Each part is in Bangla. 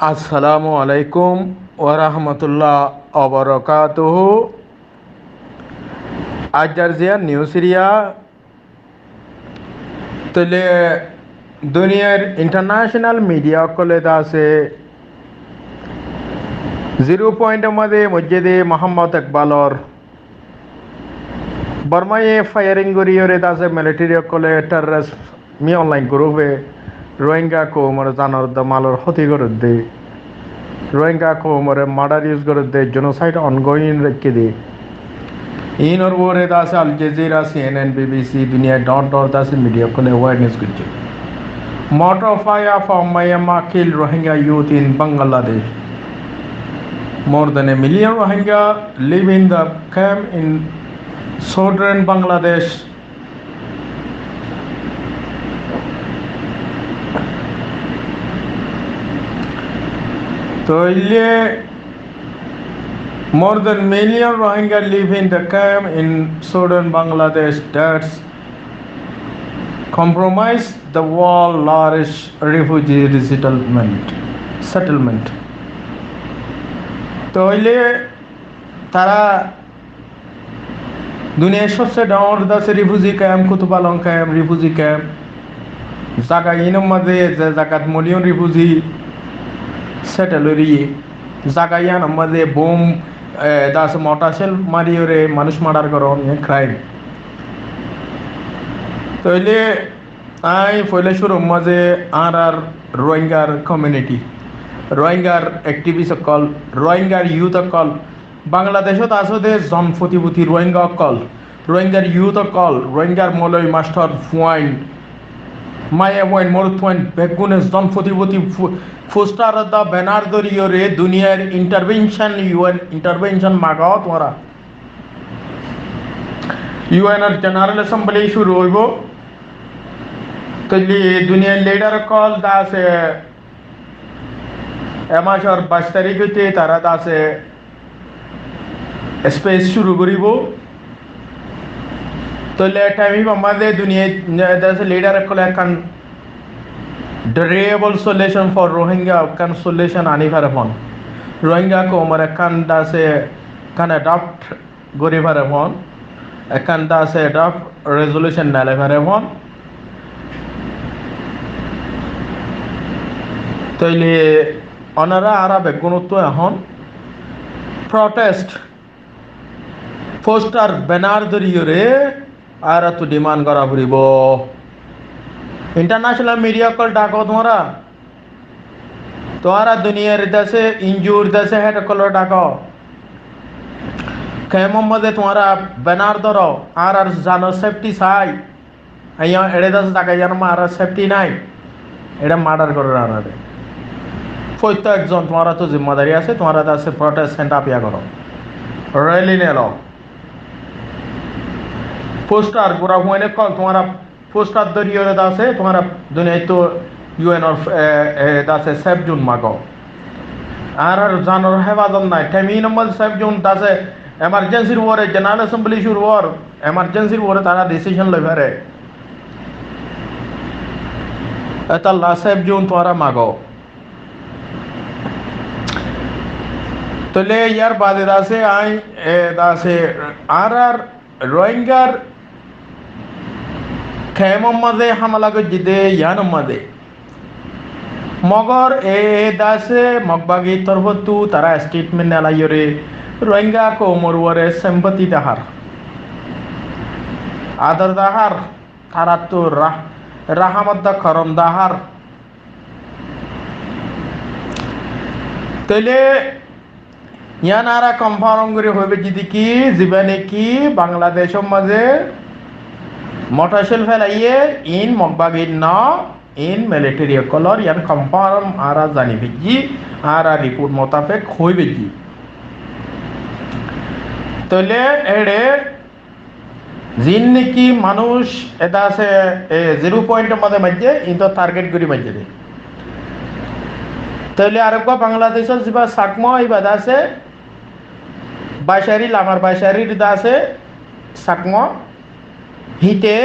আসসালামু আলাইকুম ওরহমতুল্লাহ অবরকাতুহু। আজ জার্জিয়া নিউ সিরিয়া তলে দুনিয়ার ইন্টারন্যাশনাল মিডিয়া কলে আছে 0 পয়েন্টमध्ये মসজিদে মোহাম্মদ ইকবালর বর্মায়ে ফায়ারিং করিয়ে আছে মিলিটারি কলে টেররিস্ট মি অনলাইন গ্রুপে রোহিঙ্গা কো মরে জানার মালর ক্ষতি করে দে রোহিঙ্গা কো মরে মার্ডার ইউজ করে দে জেনোসাইড অনগোয়িং রেখে দে in or wore das Al Jazeera, CNN, BBC, dunia dot das media kole awareness kurche. Motor fire from Myanmar killed Rohingya youth in Bangladesh. More than 1 million Rohingya live in the camp in southern Bangladesh. So more than 1 million Rohingya live in the camp in southern Bangladesh that's compromise the world large refugee settlement. তো হইলে তারা দুনিয়ার সবচেয়ে ডাঙর দাসে refugee camp Kutupalong camp refugee camp জায়গা ইনম মাঝে যে জায়গাত মিলিয়ন রিফিউজি সেটেলরি জায়গা ইয়ানোর মাঝে বোম দাস মোটাশেল মারিওরে মানুষ মার্ডার করন ক্রাইম তইলে আই ফলে শুরু মাঝে আর রোহিঙ্গার কমিউনিটি রোহিঙ্গার অ্যাক্টিভিস্ট অকল রোহিঙ্গার ইউথ অকল বাংলাদেশত আসতে জনপ্রতিভূতি রোহিঙ্গা অকল রোহিঙ্গার ইউথ অকল রোহিঙ্গার মলয় মাস্টার পয়েন্ট মায়া পয়েন্ট মরুদ পয়েন্ট বেগুনে জনপ্রতিভূতি পোস্টার দা ব্যানার দরিয়রে দুনিয়ার ইন্টারভেনশন ইউএন ইন্টারভেনশন মাগাও তোমরা ইউএনর জেনারেল অ্যাসেম্বলি শুরু হইব তৈলি দুনিয়ার লিডার কল দাসে এমাসর 22 তারিখ হইতে তারা দাসে স্পেস শুরু করিব তৈলে টাইমি আমাদের দুনিয়ায় দাসে লিডার কল এখন durable solution for Rohingya can solution ani pharapon Rohingya ko mar kan da se kan adopt gori pharapon kan da se adopt resolution nale pharapon toile onara ara begunotto ehon protest poster banner doriore ara to demand kora puribo international media कल डाको तुम्हारा दुनियार दसे इंजूर दसे हेड कलर डाको खेमों मध्य तुम्हारा बैनर धरो आर जानो सेफ्टी साई अय्या एडे दस डाका यार मारा सेफ्टी नाई एडे मार्डर करो राना दे फोइता एकजन तुम्हारा तो जिम्मेदारी आसे तुम्हारा दसे प्रोटेस्ट सेंड अप या करो रैली ने लो पोस्टर पूरा हुए ने कल तुम्हारा পোস্টার দরিয়রে দাসে তোমার দুনিয়ায় তো ইউএন অর দাসে সেফ জোন মাগো আর জানোর হেফাজত নাই টাইমি নম্বর সেফ জোন দাসে এমার্জেন্সির ওরে জেনারেল অ্যাসেম্বলি শুরু হওয়ার এমার্জেন্সির ওরে তারা ডিসিশন লই পারে এতাল্লা সেফ জোন তোরা মাগো তলে ইয়ার বাদে দাসে আই দাসে আর রোহিঙ্গার खेमों मजे हमला को जिदे यान मजे मगर ए दासे मकबागी तरबतु तारा स्टेटमेंट नाला योरे रोहिंगा को मरुवरे सिंपैथी दाहार आदर दाहार तारा तो राहमत दा करम दाहार तेले यान आरा कंफार्म करे होबे जिदि की जीवने की बांग्लादेशों मजे मोटरसाइकिल फैलाइए इन मकबागी ना इन मिलिट्री कलर यान कंफर्म आरा जानी भेजी आरा रिपोर्ट मुताबिक होई भेजी तले एडे जिन की मानुष एदा से 0 पॉइंट मध्य इन तो टार्गेट करी मध्य दे तले आरबा बांग्लादेश जिबा साकमो इबादा से बाशारी लामार बाशारी दासे साकमो हिते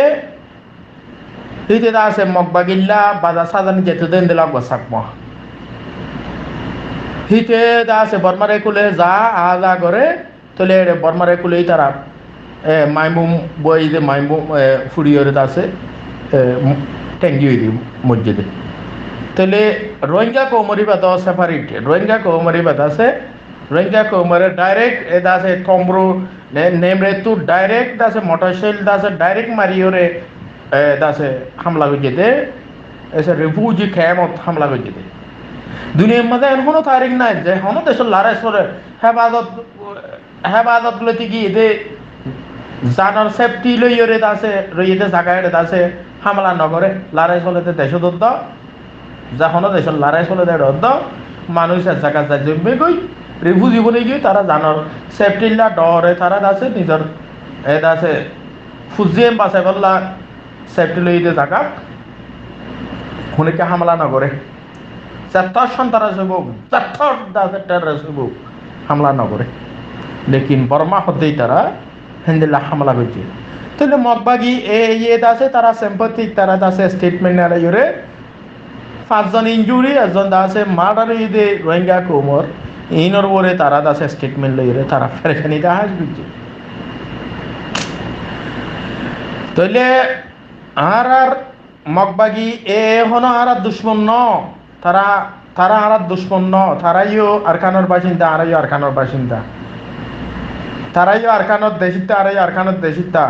दासे मकबागिल्ला बादा सादान जेतुदेन दिला गसाकमो হিতে আছে বর্মারে কুলে যা আজা করে তলে বর্মারে কুলেই তারা মাইমুম বই যে মাইমুম ফুরিয়রে আছে ট্যাঙ্গি হয়ে দিই মসজিদে তাহলে রোহিঙ্গা কৌমরি বাদ সেপারেট রোহিঙ্গা কৌমরি বাদ আছে রোহিঙ্গা কৌমরে ডাইরেক্ট এটা আছে কমরু নেমরে তু ডাইরেক্ট আছে মোটরসাইকেল আছে ডাইরেক্ট মারিওরে আছে হামলা করে যেতে এসে রিফিউজি ক্যাম্পত হামলা করে যেতে দুনিয়ার মধ্যে এখনো তারিখ নাই যে এখনো দেশের লড়াই চলে হেফাজত লতি কি এতে জানার সেফটি লইরে আছে রইতে জায়গায় আছে হামলা নগরে লড়াই চলেতে দেশ দদ্দ যখন দেশের লড়াই চলে দেয় দদ্দ মানুষের জায়গা যায় জমবে গই রিফিউজি বলে গিয়ে তারা জানার সেফটি লা ডরে তারা আছে নিজের এদ আছে ফুজিয়ে বাঁচাই বললা সেফটি লইতে জায়গা শুনেকে হামলা নগরে চারটার সন্তান হইব চারটার হইব হামলা নগরে লেকিন বর্মা হতেই তারা হিন্দিল্লা হামলা করছে তাহলে মগবাগি এদ আছে তারা সিম্পথিক তারা আছে স্টেটমেন্ট নেয় 5 জন ইঞ্জুরি একজন আছে মার্ডার ইদে রোহিঙ্গা কোমর ইনর ওরে তারা আছে স্টেটমেন্ট লইরে তারা ফেরখানিতে হাস করছে তাহলে আর মগবাগি হনো আর দুশ্মন ন তারা তারা আর দুশ্মন ন তারাইও আরকানোর বাসিন্দা আরাইও আরকানোর বাসিন্দা তারাইও আরকানোর দেশিতা আরাইও আরকানোর দেশিতা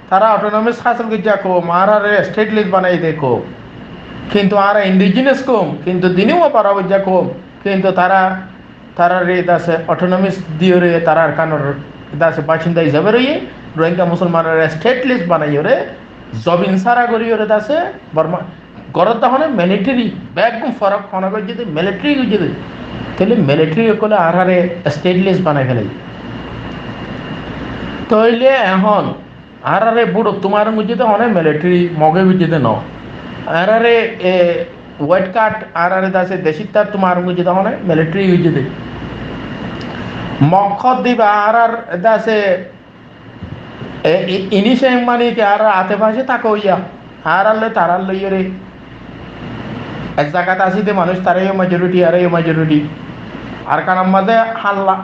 তারা অটোনমিস হাসিল করছে কম আর স্টেট লিস্ট বানাই দে কম কিন্তু আর ইন্ডিজিনাস কম কিন্তু দিনেও পারা বুঝা কম কিন্তু তারা রে আছে অটোনমিস দিয়ে রে তারা আরকানোর আছে বাসিন্দা হিসাবে রইয়ে রোহিঙ্গা মুসলমানের স্টেট লিস্ট বানাই রে জবিন সারা করি ওরে আছে বর্মা গরত তখন মিলিটারি একদম ফরক ফোনা করে যদি মিলিটারি যদি তাহলে মিলিটারি করলে আর হারে স্টেট লিস্ট বানাই ফেলাই তাইলে এখন আর হারে বুড়ো তোমার মধ্যে অনেক মিলিটারি মগে বুঝতে ন আর হারে হোয়াইট কার্ড আর হারে আছে দেশিতা তোমার মধ্যে অনেক মিলিটারি বুঝতে মক্ষত দিবা আর আছে ইনিশে মানে কি আর আতে পাশে তাকে হইয়া আর আনলে তারার লইয়ে রে এক জায়গাতে আসিতে মানুষ তারাই মেজরিটি আরও মেজরিটি আর কারণ মাঝে হাল্লা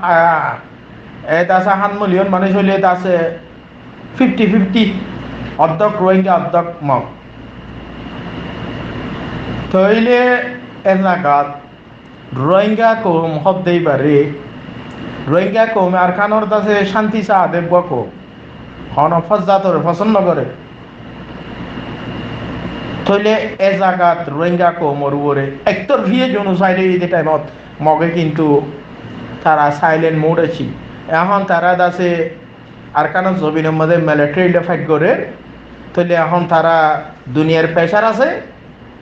এটা আছে 7 মিলিয়ন মানুষ হইলে এটা আছে 50-50 অর্ধক রোহিঙ্গা অর্ধক মগ তইলে এ জায়গাত রোহিঙ্গা কম হতেই পারে রোহিঙ্গা কমে আর কানোর আছে শান্তি চাহ দেখব কম হন ফজাতরে পছন্দ করে তইলে এ জায়গাত রোহিঙ্গা কমর উপরে একটর ভিয়ে জনসাইডে এই টাইমত মগে কিন্তু তারা সাইলেন্ট মোড আছে এখন তারা আছে আরকানোর জমিনের মধ্যে মিলিটারি ফাইট করে তইলে এখন তারা দুনিয়ার প্রেশার আছে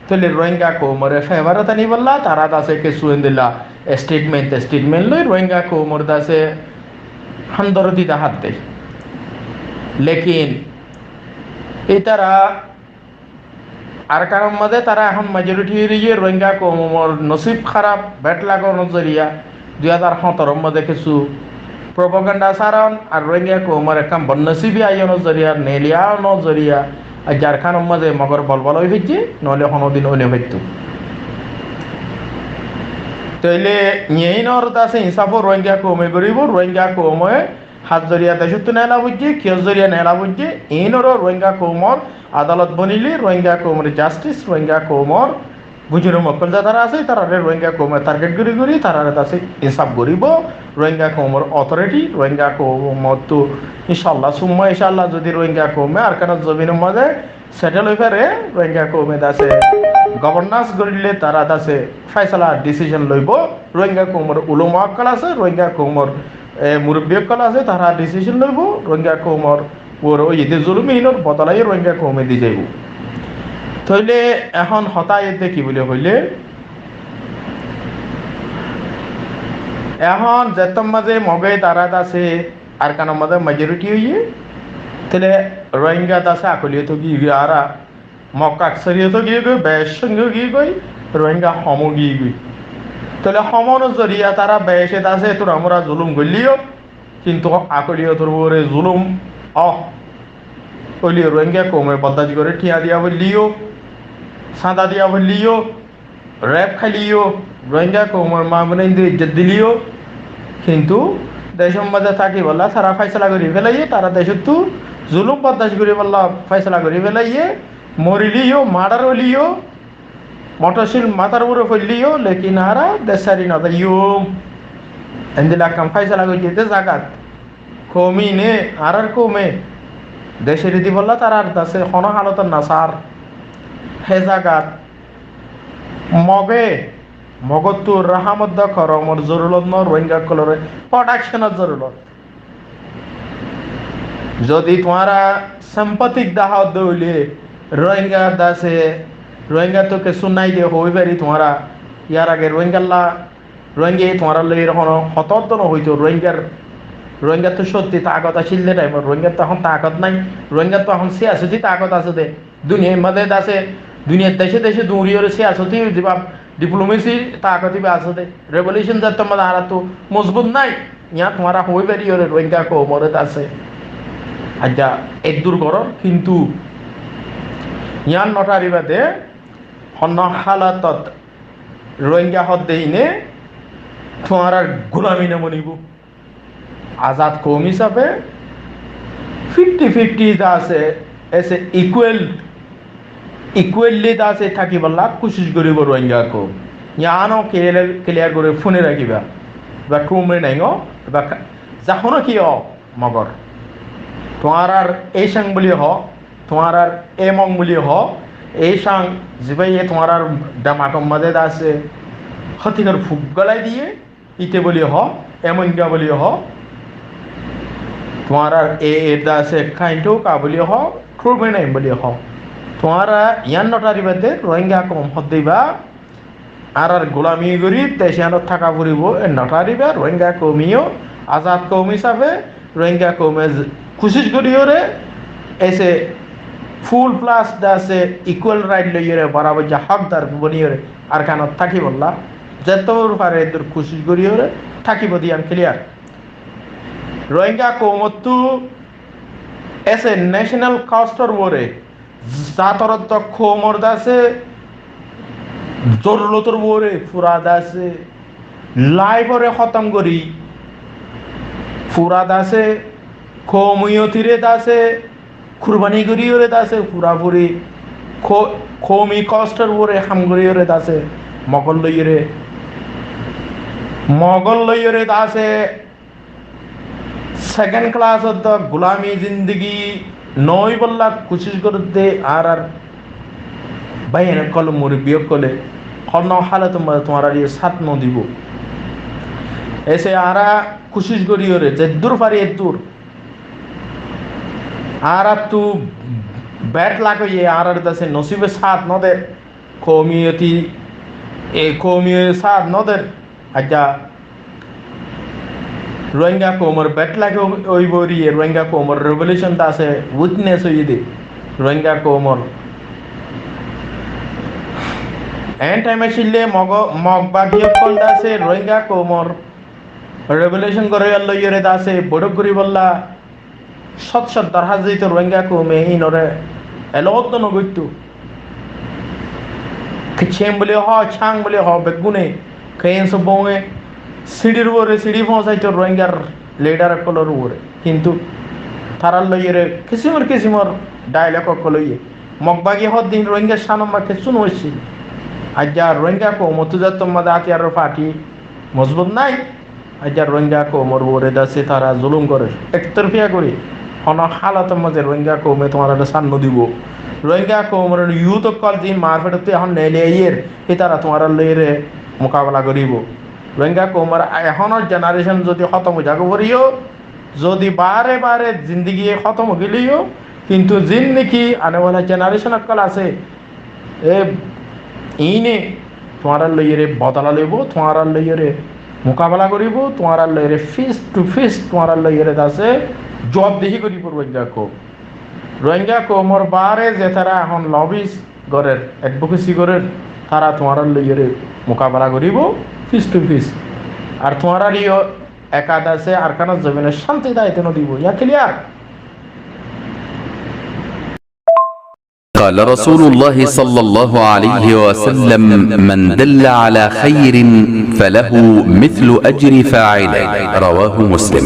তইলে রোহিঙ্গা কমরে ফেভারত আনি বললা তারা আছে কিছু দিলা স্টেটমেন্ট লই রোহিঙ্গা কমর আছে হান্দরদিতা হাত দেয় লেকিন এই তারা আর কারণ মধ্যে তারা এখন মেজরিটি হয়ে রোহিঙ্গা কমর নসিব খারাপ ব্যাট লাগানোর জরিয়া 2017 মধ্যে কিছু প্রোপাগান্ডা সারণ আর রোহিঙ্গা কমর একটা বনসিবি আইনের জরিয়া নেলিয়ানোর জরিয়া আর জারখানের মধ্যে মগর বলবল হয়ে ফেলছে নহলে কোনোদিন হলে ফেলতো তাইলে ইয়েইনর আছে হিসাবও রোহিঙ্গা কমে করিব রোহিঙ্গা কমে হাত জরিয়া দেশত নেলা বুঝছে কিয় জরিয়া নেলা বুঝছে ইনরও রোহিঙ্গা কৌমর আদালত বনিলে রোহিঙ্গা কৌমর জাস্টিস রোহিঙ্গা কৌমর বুঝির মকল যারা আছে তারা রোহিঙ্গা কৌমর টার্গেট করি তারা আছে ইনসাফ করিব রোহিঙ্গা কৌমর অথরিটি রোহিঙ্গা কৌমর তো ইনশাল্লাহ সুম্মা ইনশাল্লাহ যদি রোহিঙ্গা কৌমে আর কেন জমিনের মাঝে সেটেল হয়ে পারে রোহিঙ্গা কৌমে আছে গভর্নেন্স করিলে তারা আছে ফয়সালা ডিসিশন লইব রোহিঙ্গা কৌমর উলমা অক্কল আছে রোহিঙ্গা কৌমর মুরব্বী অক্কল আছে তারা ডিসিশন লইব রোহিঙ্গা কৌমর ওর ওই যে জুলুমিহীনের বদলাই রোহিঙ্গা কৌমে দি যাইব তইলে এখন হতায়তে কি বলে হইলে এখন যেতম মাঝে মগে তারা আছে আর কানের মাঝে মেজরিটি হইয়ে তাহলে রোহিঙ্গা আছে আকলিয়ে তো গিয়ে আর মক্কা আকসারিয়ে তো গিয়ে গই বেশ সঙ্গে গিয়ে গই রোহিঙ্গা হম গিয়ে গই তাহলে হমন জরিয়া তারা বেশে আছে তোর আমরা জুলুম করলিও কিন্তু আকলিয়ে তোর ওরে জুলুম কইলিও রোহিঙ্গা কমে বদাজি করে ঠিয়া দিয়া বললিও সাদা দিয়া বললিও র্যাপ খাইলিও রোহিঙ্গা কৌমর মা বোন ইজ্জত দিলিও কিন্তু দেশের মাঝে থাকি বললা তারা ফয়সলা করি ফেলাইয়ে তারা দেশের তু জুলুম বরদাস্ত করি বললা ফয়সলা করি ফেলাইয়ে মরিলিও মার্ডার হলিও মোটরশিল মাথার উপরে ফেললিও লেকিন আরা দেশারি না ইউম এন্দিলা কাম ফয়সলা করি যেতে জাগাত কমি নে আর কমে দেশের রীতি বললা তারা আর দাসে হন হালতর না সার হে জাগাত মগে মগতুর রাহামদ্দ করমর জরুরত ন রোহিঙ্গা কলরে প্রোটেকশনের জরুরত যদি তোমারা সাম্পতিক দাহাত দৌলে রোহিঙ্গা দাসে রোহিঙ্গা তোকে শুনাই দিয়ে হই পারি তোমারা ইয়ার আগে রোহিঙ্গা তোমারা লই এরকম হতর্দন হইতো রোহিঙ্গা তো সত্যি তাকত আছিল দে টাইম রোহিঙ্গা তো এখন তাকত নাই রোহিঙ্গা তো এখন সিয়াসতি তাকত আছে দে দুনিয়ার মাঝে আছে দুনিয়ার দেশে দেশে দৌড়িয়ে সিয়াসতি দিবা ডিপ্লোমেসি তাকতি বা আছে দে রেভলিউশন যার তোমার আর তো মজবুত নাই ইয়া তোমারা হই পারি ওরে রোহিঙ্গা কো মরত আছে আচ্ছা এক দূর করো কিন্তু ইয়ান নটারি বাদে হন হালাতত রোহিঙ্গা হদ দেইনে তোমার আর গোলামি না মনিব আজাদ কৌম হিসাবে 50-50 আছে এসে ইকুয়েলি আছে থাকিব লাভ কোশিশ করিব রোহিঙ্গা কৌম ইয়ানো ক্লিয়ার করে ফোনে রাখিবা বা কৌমে নাই বা যাহনো কি মগর তোমার আর এই সাং বলি তোমার আর এমং বলি এই সাং যিবাই তোমার আর ডামাকম মাঝে আছে হতিকার ফুক গলাই দিয়ে ইতে বলি এমনগা বলি তোমার আর এটা আছে খাইটো কা বলি করবে নাই বলি তোমারা ইয়ান নটারি বাদে রোহিঙ্গা কম হদ্দিবা আর গোলামি করি দেশে থাকা ফুরিব নটারিবা রোহিঙ্গা কমিও আজাদ কৌম হিসাবে রোহিঙ্গা কৌমে কোশিশ করিওরে এসে ফুল প্লাস আছে ইকুয়াল রাইট লইরে বরাবর যা হকদার বনিওরে আর কানত থাকি বললা যতর পারে এদের কোশিশ করিওরে থাকিব দিয়ান ক্লিয়ার রোহিঙ্গা কৌমত্তু এসে ন্যাশনাল কস্টর ওরে জাতরত খোমর দাসে জরুরতর ওরে ফুরাদ আছে লাইফরে খতম করি ফুরাদ আছে খৌমিয়তিরে দাসে কুরবানি করিওরে দাসে পুরাপুরি খৌমি কস্টর ওরে হাম করিওরে দাসে মগল লইরে দাসে সেকেন্ড ক্লাস গোলামি জিন্দগি নয় বললা কোশিশ করতে আর বাইরে কল মুরব্বী কলে হন হালত তোমার সাত ন দিব এসে আরা কোশিশ করিওরে যে দূর পারি দূর আর তু ব্যাট লাগাইয়ে আর দাসে নসিবে সাত নদে কৌমিয়তি কৌমিয় সাত নদের আচ্ছা রোহিঙ্গা কোমর ব্যাট লাগে ওই বরিয়ে রোহিঙ্গা কোমর রেভলিউশন আছে উইকনেস হয়ে দে রোহিঙ্গা কোমর এন টাইমে ছিলে মগ বাগিয়ে কল আছে রোহিঙ্গা কোমর রেভলিউশন করে লইরে দাসে বড় করি বললা সৎ দরহাজ দিত রোহিঙ্গা কৌমে ইনরে এলত নগৈতু ছেম বলে ছাং বলে বেগুনে খেয়ে সব বঙে সিঁড়ির উপরে সিঁড়ি পৌঁছাইতো রোহিঙ্গার লিডার কলর উপরে কিন্তু তারার লইয়ে কিসিমর ডায়লগ লইয়ে মগবাগি দিন রোহিঙ্গার সানম্মাকে শুনো হয়েছিল আজ যা রোহিঙ্গা কৌমত তোমাদের আতিয়ার পার্টি মজবুত নাই আজ যা রোহিঙ্গা কৌমর উপরে দাসে তারা জুলুম করে একতরফিয়া করে হন হালাতের মাঝে রোহিঙ্গা কৌমে তোমার একটা সান্ন দিব রোহিঙ্গা কৌমের ইউথ কল যে মারফেটতে এখন নেলে এই তারা তোমার লইয়ে মোকাবেলা করিব রোহিঙ্গা কৌমার এখনের জেনারেশন যদি খতম হয়ে যাবো করিও যদি বারে জিন্দগি খতম গেলেও কিন্তু যিন নাকি আনেওয়ালা জেনারেশন কল আছে ইনে তোমার লইয়ে বদলা লইব তোমার লইয়ে মোকাবেলা করিব তোমার লইয়ে ফিস টু ফিস তোমার লইয়ে আছে জবাবদিহি করি রোহিঙ্গা কৌমর বারে যে তারা এখন লবিস গড়ের অ্যাডভোকেসি গড়ের তারা তোমার লইয়ে মোকাবেলা করিব ফিস টু ফিস আর তোমার একাদ আছে আর কানা জমিনের শান্তি দায়িত্ব দিব ইয়া ক্লিয়ার قال رسول الله صلى الله عليه وسلم: من دل على خير فله مثل أجر فاعله. رواه مسلم.